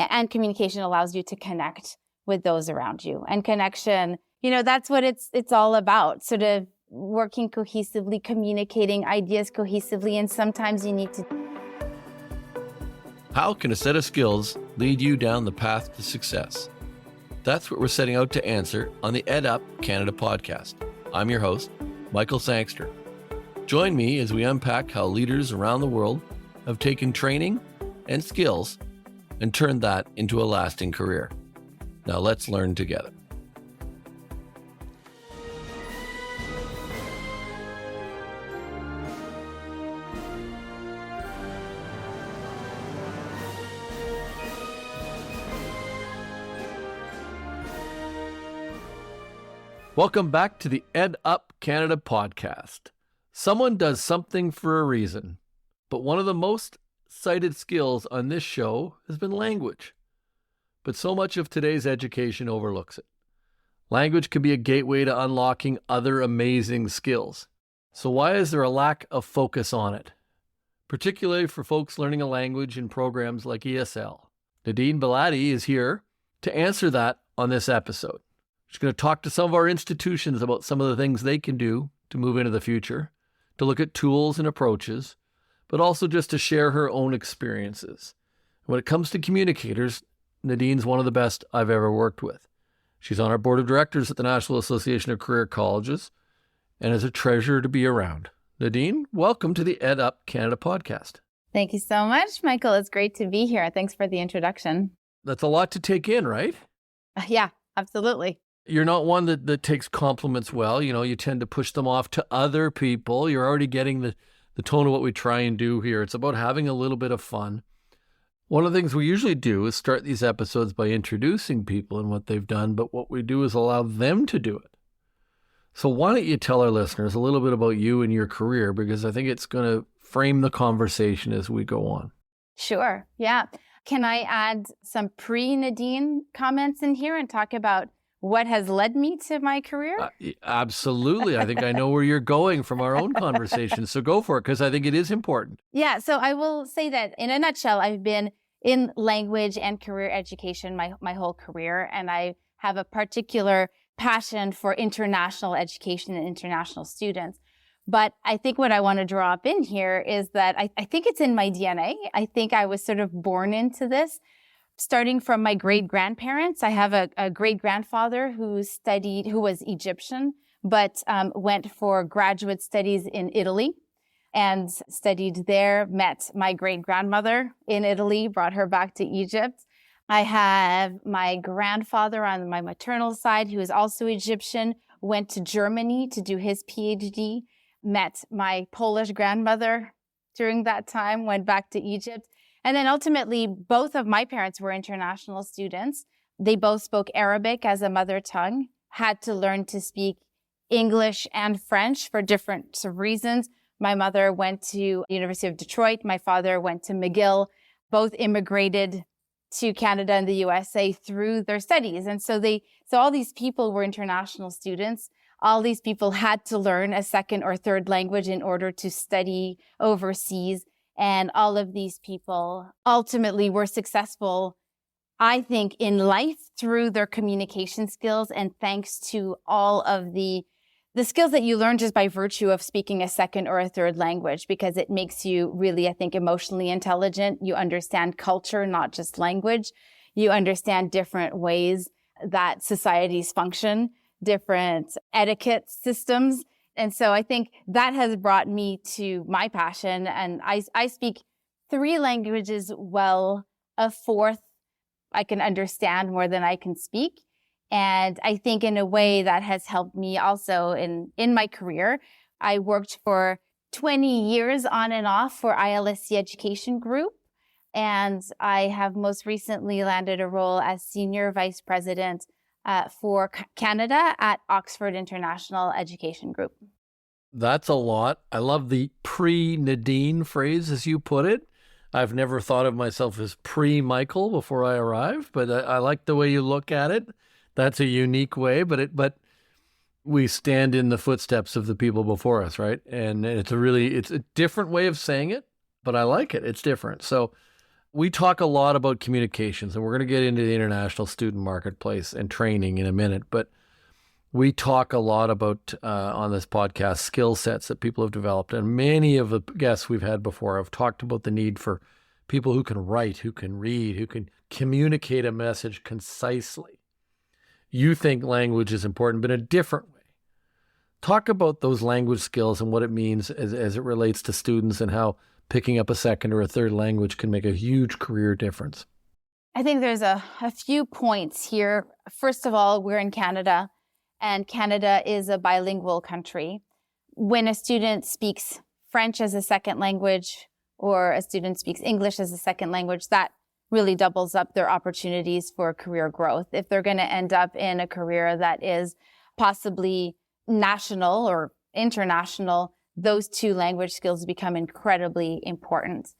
And communication allows you to connect with those around you. And connection, that's what it's all about. Sort of working cohesively, communicating ideas cohesively. And sometimes you need to. How can a set of skills lead you down the path to success? That's what we're setting out to answer on the EdUp Canada podcast. I'm your host, Michael Sangster. Join me as we unpack how leaders around the world have taken training and skills and turned that into a lasting career. Now let's learn together. Welcome back to the EdUp Canada podcast. Someone does something for a reason, but one of the most cited skills on this show has been language. But so much of today's education overlooks it. Language can be a gateway to unlocking other amazing skills. So why is there a lack of focus on it? Particularly for folks learning a language in programs like ESL. Nadine Baladi is here to answer that on this episode. She's going to talk to some of our institutions about some of the things they can do to move into the future, to look at tools and approaches, but also just to share her own experiences. When it comes to communicators, Nadine's one of the best I've ever worked with. She's on our board of directors at the National Association of Career Colleges and is a treasure to be around. Nadine, welcome to the EdUp Canada podcast. Thank you so much, Michael. It's great to be here. Thanks for the introduction. That's a lot to take in, right? Yeah, absolutely. You're not one that takes compliments well. You tend to push them off to other people. You're already getting the tone of what we try and do here. It's about having a little bit of fun. One of the things we usually do is start these episodes by introducing people and what they've done, but what we do is allow them to do it. So why don't you tell our listeners a little bit about you and your career, because I think it's going to frame the conversation as we go on. Sure. Yeah. Can I add some pre-Nadine comments in here and talk about what has led me to my career? Absolutely. I think I know where you're going from our own conversation. So go for it, because I think it is important. Yeah. So I will say that in a nutshell, I've been in language and career education my whole career. And I have a particular passion for international education and international students. But I think what I want to draw up in here is that I think it's in my DNA. I think I was sort of born into this. Starting from my great-grandparents, I have a great-grandfather who was Egyptian, but went for graduate studies in Italy and studied there, met my great-grandmother in Italy, brought her back to Egypt. I have my grandfather on my maternal side, who is also Egyptian, went to Germany to do his PhD, met my Polish grandmother during that time, went back to Egypt. And then ultimately, both of my parents were international students. They both spoke Arabic as a mother tongue, had to learn to speak English and French for different reasons. My mother went to the University of Detroit. My father went to McGill. Both immigrated to Canada and the USA through their studies. And so all these people were international students. All these people had to learn a second or third language in order to study overseas. And all of these people ultimately were successful, I think, in life through their communication skills and thanks to all of the skills that you learn just by virtue of speaking a second or a third language, because it makes you really, I think, emotionally intelligent. You understand culture, not just language. You understand different ways that societies function, different etiquette systems. And so I think that has brought me to my passion. And I speak 3 languages well, a 4th I can understand more than I can speak. And I think in a way that has helped me also in my career. I worked for 20 years on and off for ILSC Education Group. And I have most recently landed a role as Senior Vice President for Canada at Oxford International Education Group. That's a lot. I love the pre-Nadine phrase, as you put it. I've never thought of myself as pre-Michael before I arrived, but I like the way you look at it. That's a unique way, but we stand in the footsteps of the people before us, right? And it's a different way of saying it, but I like it. It's different. So We talk a lot about communications, and we're going to get into the international student marketplace and training in a minute, but we talk a lot about, on this podcast, skill sets that people have developed. And many of the guests we've had before have talked about the need for people who can write, who can read, who can communicate a message concisely. You think language is important, but in a different way. Talk about those language skills and what it means as it relates to students, and how picking up a second or a third language can make a huge career difference. I think there's a few points here. First of all, we're in Canada, and Canada is a bilingual country. When a student speaks French as a second language, or a student speaks English as a second language, that really doubles up their opportunities for career growth. If they're going to end up in a career that is possibly national or international, those two language skills become incredibly important.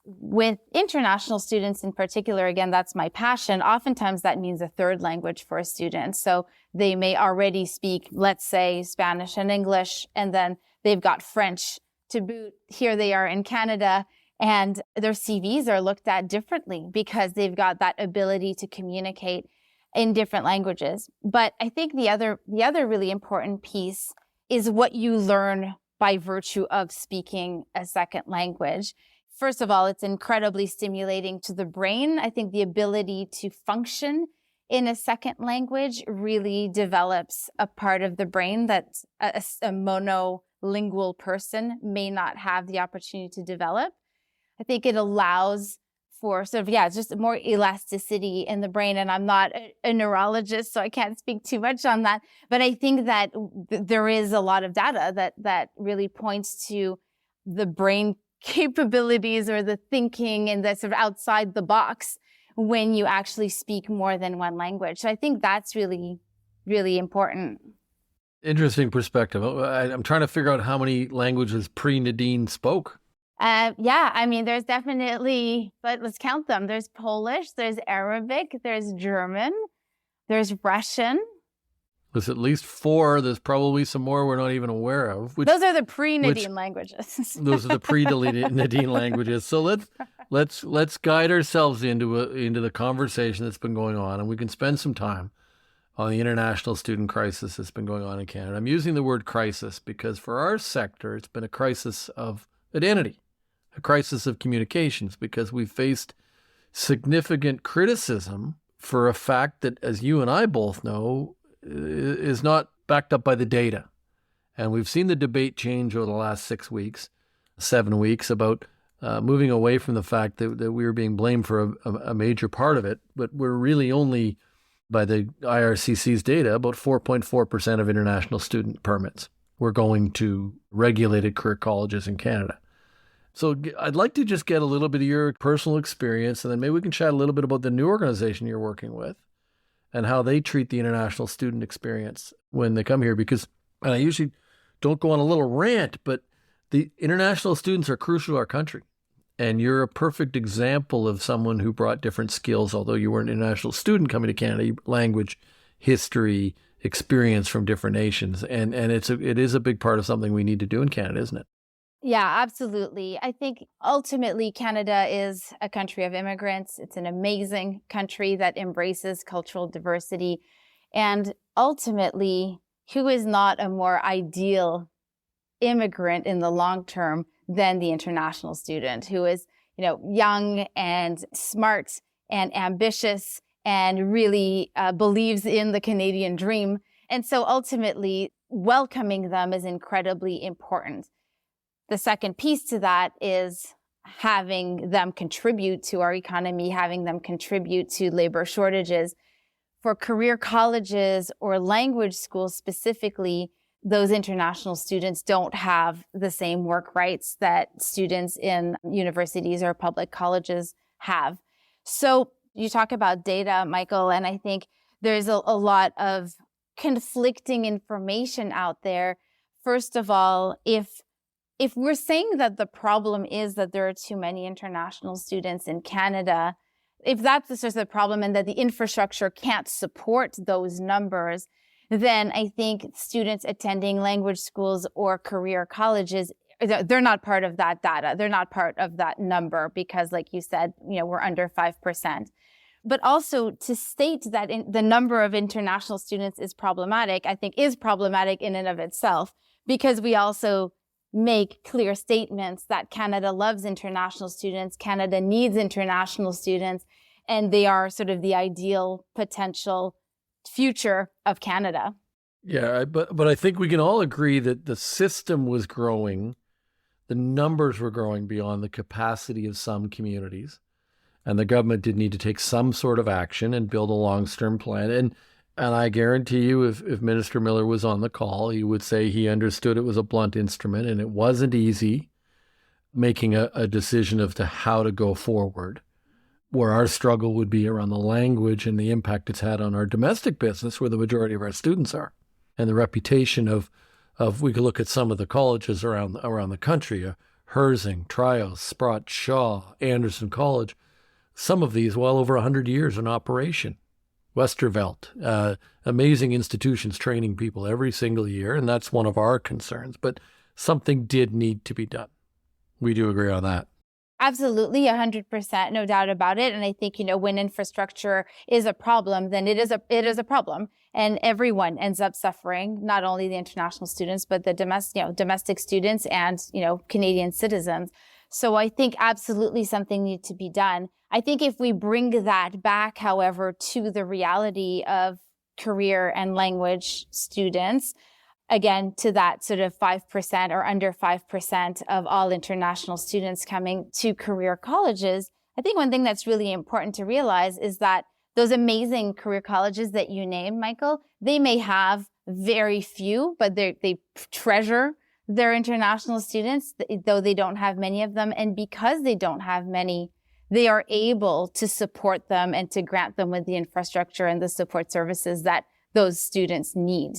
With international students in particular, again, that's my passion. Oftentimes that means a third language for a student. So they may already speak, let's say, Spanish and English, and then they've got French to boot. Here they are in Canada, and their CVs are looked at differently because they've got that ability to communicate in different languages. But I think the other really important piece is what you learn by virtue of speaking a second language. First of all, it's incredibly stimulating to the brain. I think the ability to function in a second language really develops a part of the brain that a monolingual person may not have the opportunity to develop. I think it allows for sort of, just more elasticity in the brain. And I'm not a neurologist, so I can't speak too much on that. But I think that there is a lot of data that really points to the brain capabilities or the thinking and the sort of outside the box when you actually speak more than one language. So I think that's really, really important. Interesting perspective. I'm trying to figure out how many languages pre-Nadine spoke. There's definitely, but let's count them. There's Polish, there's Arabic, there's German, there's Russian. There's at least 4. There's probably some more we're not even aware of. Those are the pre-Nadine languages. Those are the pre-Nadine languages. So let's guide ourselves into the conversation that's been going on, and we can spend some time on the international student crisis that's been going on in Canada. I'm using the word crisis because for our sector, it's been a crisis of identity, a crisis of communications, because we've faced significant criticism for a fact that, as you and I both know, is not backed up by the data. And we've seen the debate change over the last 7 weeks about moving away from the fact that we were being blamed for a major part of it, but we're really only, by the IRCC's data, about 4.4% of international student permits were going to regulated career colleges in Canada. So I'd like to just get a little bit of your personal experience, and then maybe we can chat a little bit about the new organization you're working with and how they treat the international student experience when they come here. Because, and I usually don't go on a little rant, but the international students are crucial to our country. And you're a perfect example of someone who brought different skills, although you were an international student coming to Canada, language, history, experience from different nations. And it is a big part of something we need to do in Canada, isn't it? Yeah, absolutely. I think ultimately Canada is a country of immigrants. It's an amazing country that embraces cultural diversity. And ultimately, who is not a more ideal immigrant in the long term than the international student, who is, young and smart and ambitious and really believes in the Canadian dream. And so ultimately, welcoming them is incredibly important. The second piece to that is having them contribute to our economy, having them contribute to labor shortages. For career colleges or language schools specifically, those international students don't have the same work rights that students in universities or public colleges have. So you talk about data, Michael, and I think there's a lot of conflicting information out there. First of all, if we're saying that the problem is that there are too many international students in Canada, if that's the source of the problem and that the infrastructure can't support those numbers, then I think students attending language schools or career colleges they're not part of that data. They're not part of that number because, like you said, we're under 5%. But also to state that the number of international students is problematic, I think is problematic in and of itself, because we also make clear statements that Canada loves international students, Canada needs international students, and they are sort of the ideal potential future of Canada. Yeah, but I think we can all agree that the system was growing, the numbers were growing beyond the capacity of some communities, and the government did need to take some sort of action and build a long-term plan. And I guarantee you, if Minister Miller was on the call, he would say he understood it was a blunt instrument and it wasn't easy making a decision as to how to go forward. Where our struggle would be around the language and the impact it's had on our domestic business, where the majority of our students are, and the reputation of we could look at some of the colleges around the country, Herzing, Trios, Sprott, Shaw, Anderson College. Some of these well over 100 years in operation. Westervelt, amazing institutions training people every single year, and that's one of our concerns. But something did need to be done. We do agree on that. Absolutely, 100%, no doubt about it. And I think, when infrastructure is a problem, then it is a problem. And everyone ends up suffering, not only the international students, but the domestic students and, Canadian citizens. So I think absolutely something needs to be done. I think if we bring that back, however, to the reality of career and language students, again, to that sort of 5% or under 5% of all international students coming to career colleges, I think one thing that's really important to realize is that those amazing career colleges that you named, Michael, they may have very few, but they treasure their international students, though they don't have many of them. And because they don't have many, they are able to support them and to grant them with the infrastructure and the support services that those students need.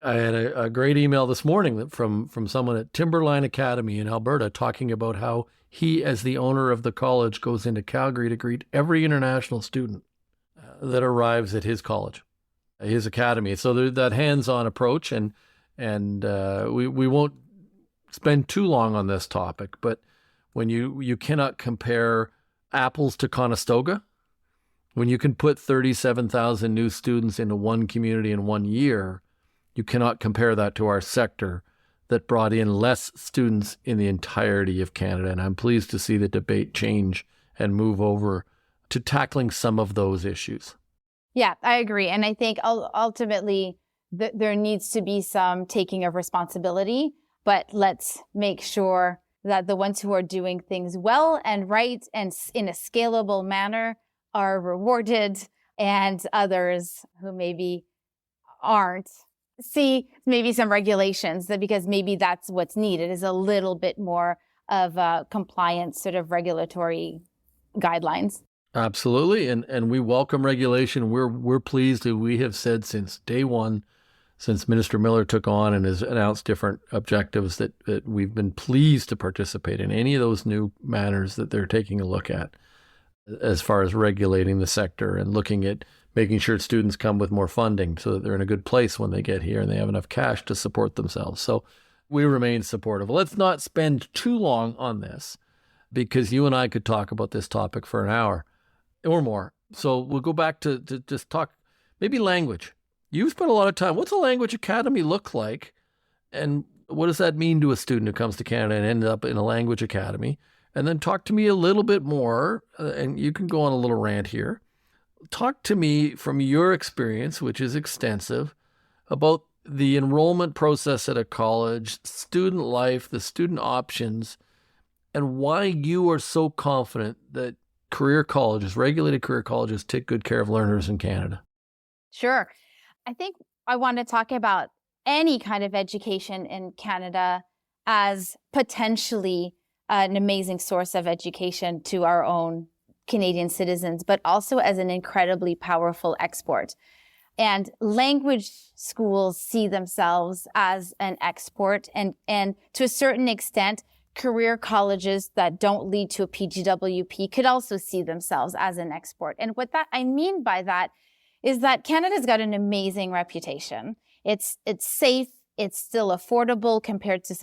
I had a great email this morning from someone at Timberline Academy in Alberta talking about how he, as the owner of the college, goes into Calgary to greet every international student that arrives at his college, his academy. So there's that hands-on approach, and we won't spend too long on this topic, but when you cannot compare apples to Conestoga, when you can put 37,000 new students into one community in 1 year, you cannot compare that to our sector that brought in less students in the entirety of Canada. And I'm pleased to see the debate change and move over to tackling some of those issues. Yeah, I agree. And I think ultimately there needs to be some taking of responsibility, but let's make sure that the ones who are doing things well and right and in a scalable manner are rewarded, and others who maybe aren't see maybe some regulations, that because maybe that's what's needed, is a little bit more of a compliance sort of regulatory guidelines. Absolutely. And we welcome regulation. We're pleased that we have said since day one, since Minister Miller took on and has announced different objectives, that we've been pleased to participate in any of those new matters that they're taking a look at as far as regulating the sector and looking at making sure students come with more funding so that they're in a good place when they get here and they have enough cash to support themselves. So we remain supportive. Let's not spend too long on this, because you and I could talk about this topic for an hour or more. So we'll go back to just talk maybe language. You've spent a lot of time. What's a language academy look like? And what does that mean to a student who comes to Canada and ends up in a language academy? And then talk to me a little bit more, and you can go on a little rant here. Talk to me from your experience, which is extensive, about the enrollment process at a college, student life, the student options, and why you are so confident that career colleges, regulated career colleges, take good care of learners in Canada. Sure. I think I want to talk about any kind of education in Canada as potentially an amazing source of education to our own Canadian citizens, but also as an incredibly powerful export. And language schools see themselves as an export, and to a certain extent, career colleges that don't lead to a PGWP could also see themselves as an export. And what that I mean by that is that Canada's got an amazing reputation. It's safe. It's still affordable compared to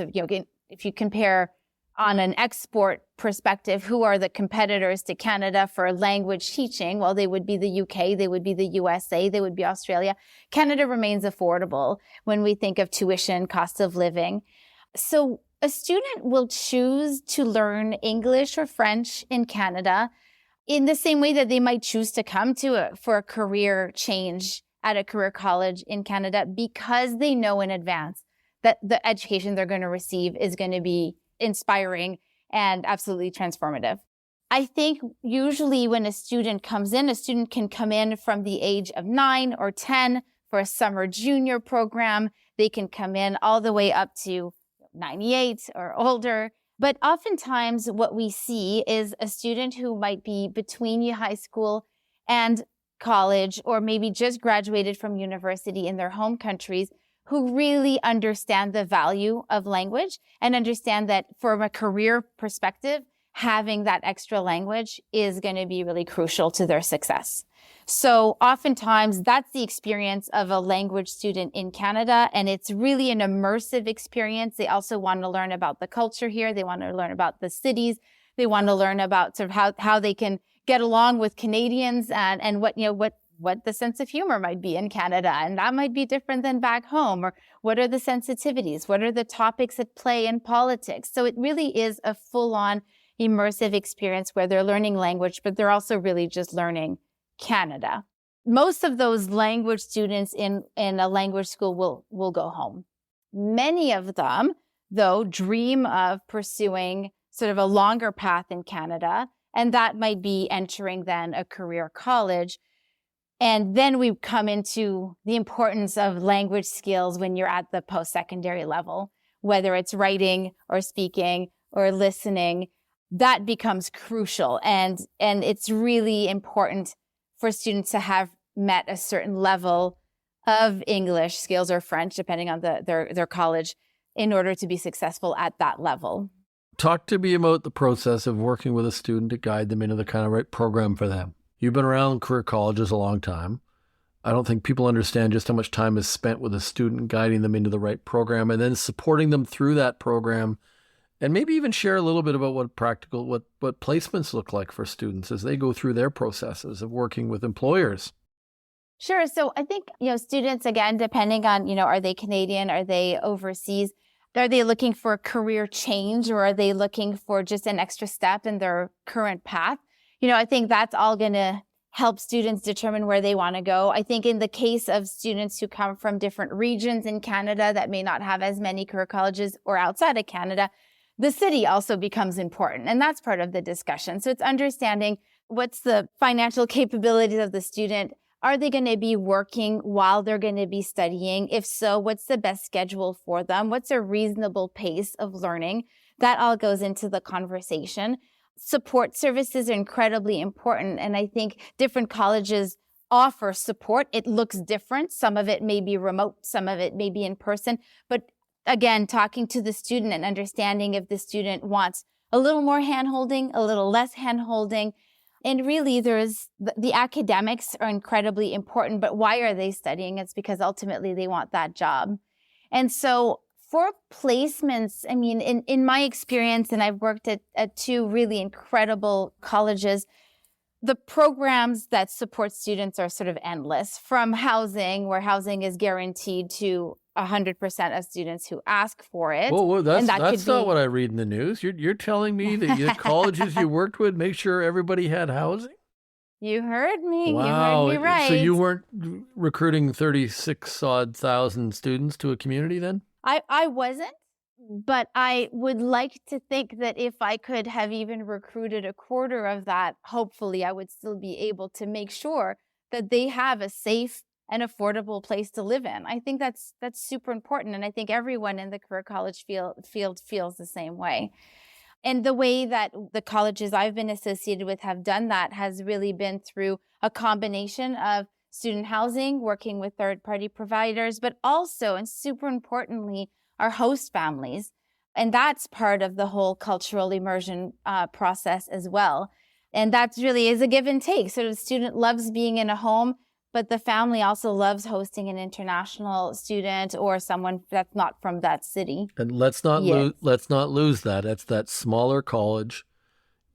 if you compare on an export perspective, who are the competitors to Canada for language teaching? Well, they would be the UK, they would be the USA, they would be Australia. Canada remains affordable when we think of tuition, cost of living. So a student will choose to learn English or French in Canada in the same way that they might choose to come for a career change at a career college in Canada, because they know in advance that the education they're going to receive is going to be inspiring and absolutely transformative. I think usually when a student comes in, a student can come in from the age of 9 or 10 for a summer junior program. They can come in all the way up to 98 or older. But oftentimes what we see is a student who might be between high school and college, or maybe just graduated from university in their home countries, who really understand the value of language and understand that from a career perspective, having that extra language is going to be really crucial to their success. So oftentimes that's the experience of a language student in Canada, and it's really an immersive experience. They also want to learn about the culture here. They want to learn about the cities. They want to learn about sort of how they can get along with Canadians and what the sense of humor might be in Canada. And that might be different than back home. Or what are the sensitivities? What are the topics at play in politics? So it really is a full-on immersive experience where they're learning language, but they're also really just learning Canada. Most of those language students in a language school will go home. Many of them, though, dream of pursuing sort of a longer path in Canada, and that might be entering then a career college. And then we come into the importance of language skills when you're at the post-secondary level, whether it's writing or speaking or listening. That becomes crucial. And it's really important for students to have met a certain level of English skills or French, depending on their college, in order to be successful at that level. Talk to me about the process of working with a student to guide them into the kind of right program for them. You've been around career colleges a long time. I don't think people understand just how much time is spent with a student guiding them into the right program and then supporting them through that program, and maybe even share a little bit about what placements look like for students as they go through their processes of working with employers. Sure. So I think, students, again, depending on, are they Canadian, are they overseas, are they looking for a career change, or are they looking for just an extra step in their current path? I think that's all going to help students determine where they want to go. I think in the case of students who come from different regions in Canada that may not have as many career colleges, or outside of Canada, the city also becomes important. And that's part of the discussion. So it's understanding what's the financial capabilities of the student. Are they going to be working while they're going to be studying? If so, what's the best schedule for them? What's a reasonable pace of learning? That all goes into the conversation. Support services are incredibly important. And I think different colleges offer support. It looks different. Some of it may be remote, some of it may be in person. But again, talking to the student and understanding if the student wants a little more hand-holding, a little less hand-holding. And really, the academics are incredibly important. But why are they studying? It's because ultimately they want that job. And so for placements, I mean, in my experience, and I've worked at two really incredible colleges, the programs that support students are sort of endless, from housing, where housing is guaranteed, to 100% of students who ask for it. Whoa, that's not what I read in the news. You're telling me that the colleges you worked with make sure everybody had housing? You heard me. Wow. You heard me right. So you weren't recruiting 36-odd thousand students to a community then? I wasn't, but I would like to think that if I could have even recruited a quarter of that, hopefully I would still be able to make sure that they have a safe and affordable place to live in. I think that's super important. And I think everyone in the career college field feels the same way. And the way that the colleges I've been associated with have done that has really been through a combination of student housing, working with third-party providers, but also, and super importantly, our host families. And that's part of the whole cultural immersion process as well. And that really is a give and take. So the student loves being in a home. but the family also loves hosting an international student or someone that's not from that city. And let's not lose that. It's that smaller college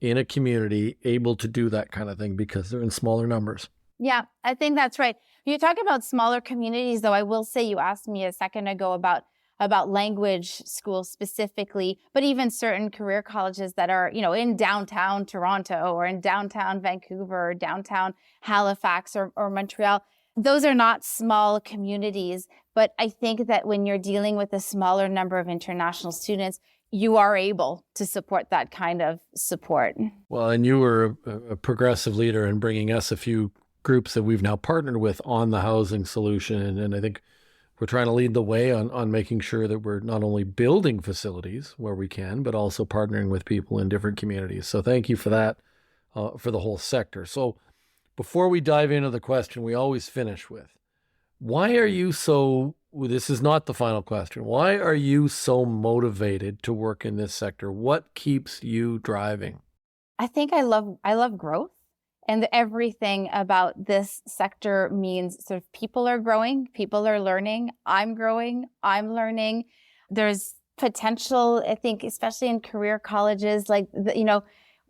in a community able to do that kind of thing because they're in smaller numbers. Yeah, I think that's right. You talk about smaller communities, though. I will say you asked me a second ago about language schools specifically, but even certain career colleges that are, in downtown Toronto or in downtown Vancouver or downtown Halifax or Montreal. Those are not small communities, but I think that when you're dealing with a smaller number of international students, you are able to support that kind of support. Well, and you were a progressive leader in bringing us a few groups that we've now partnered with on the housing solution. And I think we're trying to lead the way on making sure that we're not only building facilities where we can, but also partnering with people in different communities. So thank you for that, for the whole sector. So before we dive into the question, we always finish with, why are you so, this is not the final question, why are you so motivated to work in this sector? What keeps you driving? I think I love growth. And everything about this sector means sort of people are growing, people are learning, I'm growing, I'm learning. There's potential, I think, especially in career colleges,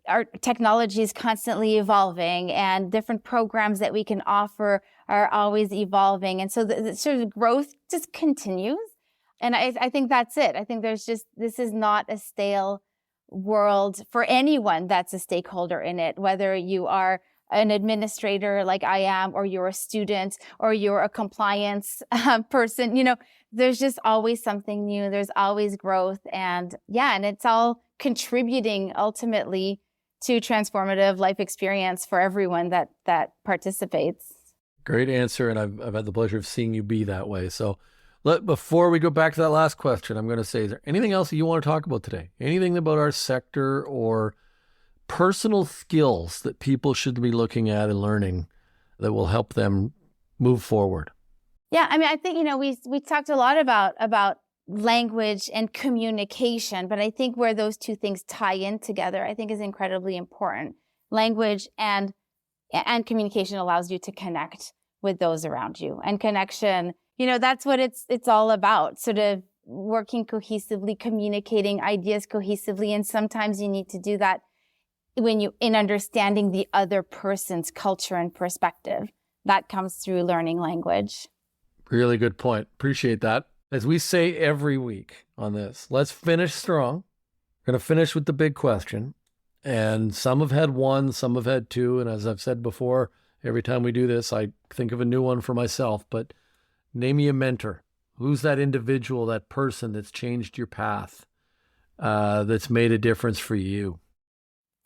our technology is constantly evolving and different programs that we can offer are always evolving. And so the sort of growth just continues. And I think that's it. I think this is not a stale world for anyone that's a stakeholder in it, whether you are an administrator like I am, or you're a student, or you're a compliance person. There's just always something new. There's always growth. And it's all contributing ultimately to transformative life experience for everyone that participates. Great answer. And I've had the pleasure of seeing you be that way. So before we go back to that last question, I'm going to say, is there anything else that you want to talk about today? Anything about our sector or personal skills that people should be looking at and learning that will help them move forward? Yeah, I think, we talked a lot about language and communication, but I think where those two things tie in together, I think is incredibly important. Language and communication allows you to connect with those around you. And connection, that's what it's all about, sort of working cohesively, communicating ideas cohesively. And sometimes you need to do that in understanding the other person's culture and perspective. That comes through learning language. Really good point. Appreciate that. As we say every week on this, let's finish strong. We're going to finish with the big question. And some have had one, some have had two. And as I've said before, every time we do this, I think of a new one for myself. But name me a mentor. Who's that individual, that person that's changed your path, that's made a difference for you?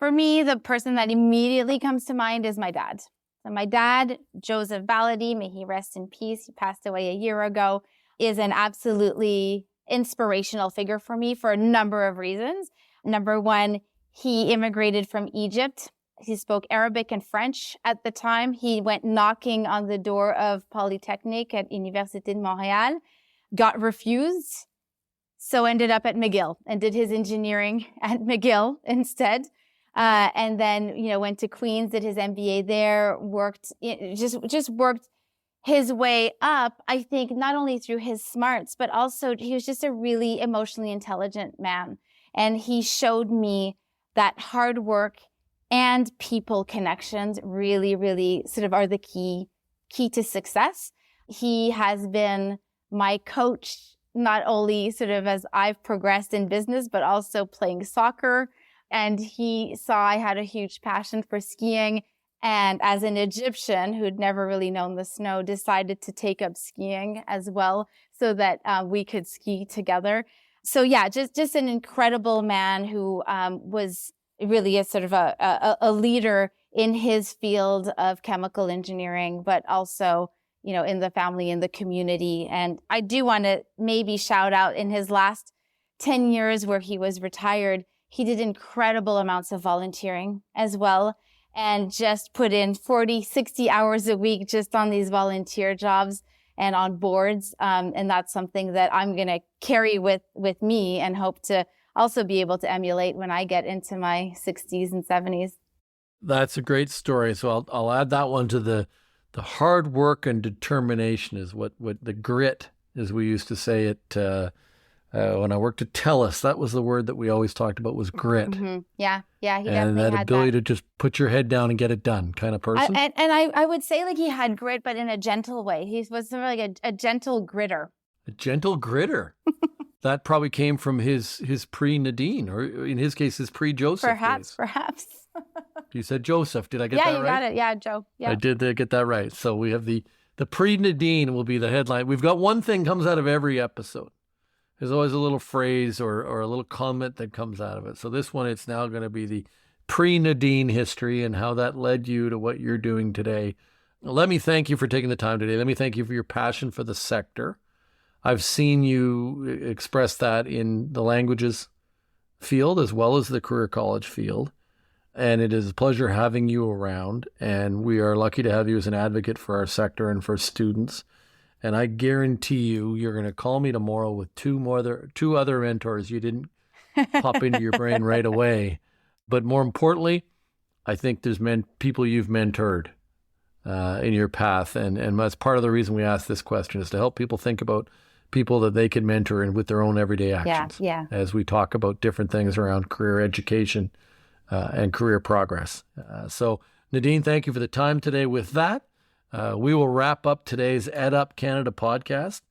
For me, the person that immediately comes to mind is my dad. So my dad, Joseph Baladi, may he rest in peace, he passed away a year ago, is an absolutely inspirational figure for me for a number of reasons. Number one, he immigrated from Egypt. He spoke Arabic and French at the time. He went knocking on the door of Polytechnique at Université de Montréal, got refused, so ended up at McGill and did his engineering at McGill instead. And then, went to Queens, did his MBA there, worked his way up, I think, not only through his smarts, but also he was just a really emotionally intelligent man. And he showed me that hard work and people connections really, really sort of are the key to success. He has been my coach, not only sort of as I've progressed in business, but also playing soccer. And he saw I had a huge passion for skiing. And as an Egyptian who'd never really known the snow, decided to take up skiing as well so that we could ski together. So yeah, just an incredible man who was really a sort of a leader in his field of chemical engineering, but also, in the family, in the community. And I do want to maybe shout out in his last 10 years where he was retired, he did incredible amounts of volunteering as well, and just put in 40, 60 hours a week just on these volunteer jobs and on boards. And that's something that I'm going to carry with me and hope to also be able to emulate when I get into my 60s and 70s. That's a great story. So I'll add that one to the the hard work and determination is what the grit, as we used to say it when I worked at TELUS. That was the word that we always talked about, was grit. Mm-hmm. Yeah, he And definitely that had ability to just put your head down and get it done kind of person. I would say like he had grit, but in a gentle way. He was sort of like a gentle gritter. A gentle gritter. That probably came from his pre-Nadine, or in his case, his pre-Joseph days. Perhaps. You said Joseph. Did I get that right? Yeah, you got it. Yeah, Joe. Yeah. I did get that right. So we have the pre-Nadine will be the headline. We've got one thing comes out of every episode. There's always a little phrase or a little comment that comes out of it. So this one, it's now going to be the pre-Nadine history and how that led you to what you're doing today. Let me thank you for taking the time today. Let me thank you for your passion for the sector. I've seen you express that in the languages field as well as the career college field. And it is a pleasure having you around. And we are lucky to have you as an advocate for our sector and for students. And I guarantee you're going to call me tomorrow with two other mentors you didn't pop into your brain right away. But more importantly, I think there's people you've mentored in your path. And that's part of the reason we ask this question, is to help people think about people that they can mentor and with their own everyday actions. Yeah. As we talk about different things around career education and career progress. So Nadine, thank you for the time today. With that, we will wrap up today's EdUp Canada podcast.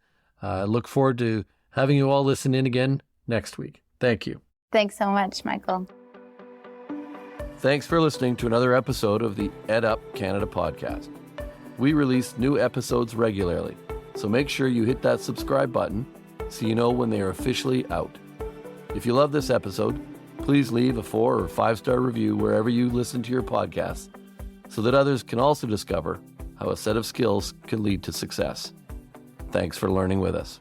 I look forward to having you all listen in again next week. Thank you. Thanks so much, Michael. Thanks for listening to another episode of the EdUp Canada podcast. We release new episodes regularly, so make sure you hit that subscribe button so you know when they are officially out. If you love this episode, please leave a 4 or 5-star review wherever you listen to your podcasts so that others can also discover how a set of skills can lead to success. Thanks for learning with us.